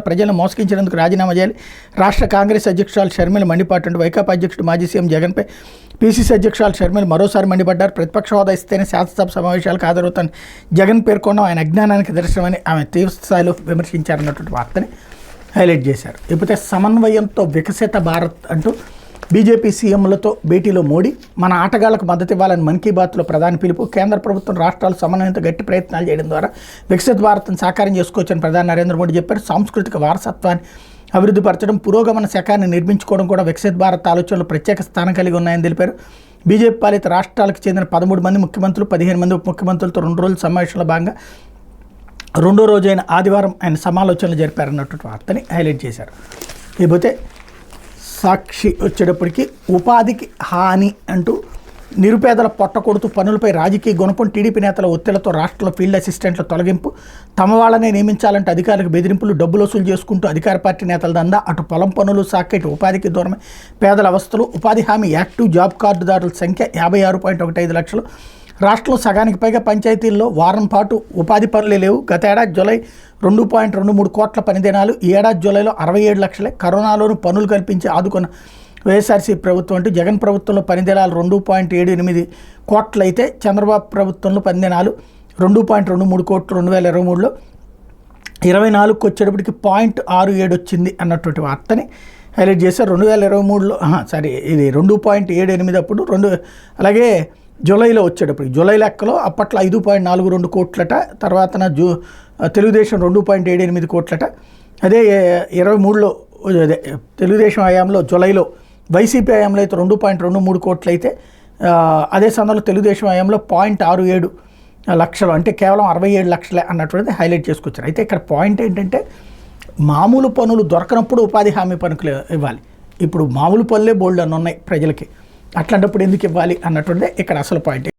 ప్రజలను మోసగించినందుకు రాజీనామా చేయాలి. రాష్ట్ర కాంగ్రెస్ అధ్యక్షురాలు షర్మిల మండిపాటు. వైకాపా అధ్యక్షుడు మాజీ సీఎం జగన్పై పీసీసీ అధ్యక్షురాలు షర్మిల మరోసారి మండిపడ్డారు. ప్రతిపక్ష హోదా ఇస్తేనే శాసనసభ సమావేశాలకు హాజరవుతాను జగన్ పేర్కొనడం ఆయన అజ్ఞానానికి దర్శనమని ఆమె తీవ్రస్థాయిలో విమర్శించారన్నటువంటి వార్తని హైలైట్ చేశారు. ఇకపోతే సమన్వయంతో వికసిత భారత్ అంటూ బీజేపీ సీఎంలతో భేటీలో మోడీ మన ఆటగాళ్లకు మద్దతు ఇవ్వాలని మన్ కీ బాత్లో ప్రధాని పిలుపు. కేంద్ర ప్రభుత్వం రాష్ట్రాలు సమన్వయంతో గట్టి ప్రయత్నాలు చేయడం ద్వారా వికసిత భారత్ను సాకారం చేసుకోవచ్చని ప్రధాని నరేంద్ర మోడీ చెప్పారు. సాంస్కృతిక వారసత్వాన్ని అభివృద్ధిపరచడం, పురోగమన శకాన్ని నిర్మించుకోవడం కూడా వికసిత భారత్ ఆలోచనలు ప్రత్యేక స్థానం కలిగి ఉన్నాయని తెలిపారు. బీజేపీ పాలిత రాష్ట్రాలకు చెందిన 13 మంది ముఖ్యమంత్రులు 15 మంది ఉప ముఖ్యమంత్రులతో 2 రోజుల సమావేశంలో భాగంగా రెండో రోజైన ఆదివారం ఆయన సమాలోచనలు జరిపారన్నటువంటి వార్తని హైలైట్ చేశారు. ఇకపోతే సాక్షి వచ్చేటప్పటికి ఉపాధికి హాని అంటూ నిరుపేదల పొట్టకొడుతూ పనులపై రాజకీయ గుణపం, టీడీపీ నేతల ఒత్తిళ్లతో రాష్ట్రంలో ఫీల్డ్ అసిస్టెంట్ల తొలగింపు, తమ వాళ్ళనే నియమించాలంటే అధికారులకు బెదిరింపులు, డబ్బులు వసూలు చేసుకుంటూ అధికార పార్టీ నేతల దందా, అటు పొలం పనులు సాకేటి ఉపాధికి దూరమై పేదల అవస్థలు. ఉపాధి హామీ యాక్టివ్ జాబ్ కార్డుదారుల సంఖ్య 56.15 లక్షలు. రాష్ట్రంలో సగానికి పైగా పంచాయతీల్లో వారం పాటు ఉపాధి పనులే లేవు. గత ఏడాది జూలై 2.23 కోట్ల పని దినాలు, ఈ ఏడాది జూలైలో 67 లక్షలే. కరోనాలోనూ పనులు కల్పించి ఆదుకున్న వైఎస్ఆర్సీపీ ప్రభుత్వం అంటూ జగన్ ప్రభుత్వంలో పని దినాలు 2.78 కోట్లు అయితే చంద్రబాబు ప్రభుత్వంలో పని దినాలు 2.23 కోట్లు 2023లో 24కి వచ్చేటప్పటికి 0.67 వచ్చింది అన్నటువంటి వార్తని హైలైట్ చేశారు. 2023లో ఇది 2.78 అప్పుడు అలాగే జూలైలో వచ్చేటప్పుడు జూలై లెక్కలో అప్పట్లో 5.42 కోట్లట. తర్వాత తెలుగుదేశం 2.78 కోట్లట. అదే 23లో అదే తెలుగుదేశం హయాంలో జూలైలో, వైసీపీ హయాంలో అయితే 2.23 కోట్లు అయితే అదే సమయంలో తెలుగుదేశం హయాంలో 0.67 లక్షలు, అంటే కేవలం 67 లక్షలే అన్నటువంటిది హైలైట్ చేసుకొచ్చారు. అయితే ఇక్కడ పాయింట్ ఏంటంటే మామూలు పనులు దొరకనప్పుడు ఉపాధి హామీ పనులు ఇవ్వాలి. ఇప్పుడు మామూలు పనులే బోల్డ్ అని ఉన్నాయి ప్రజలకి, అట్లాంటప్పుడు ఎందుకు ఇవ్వాలి అన్నటువంటిదే ఇక్కడ అసలు పాయింట్.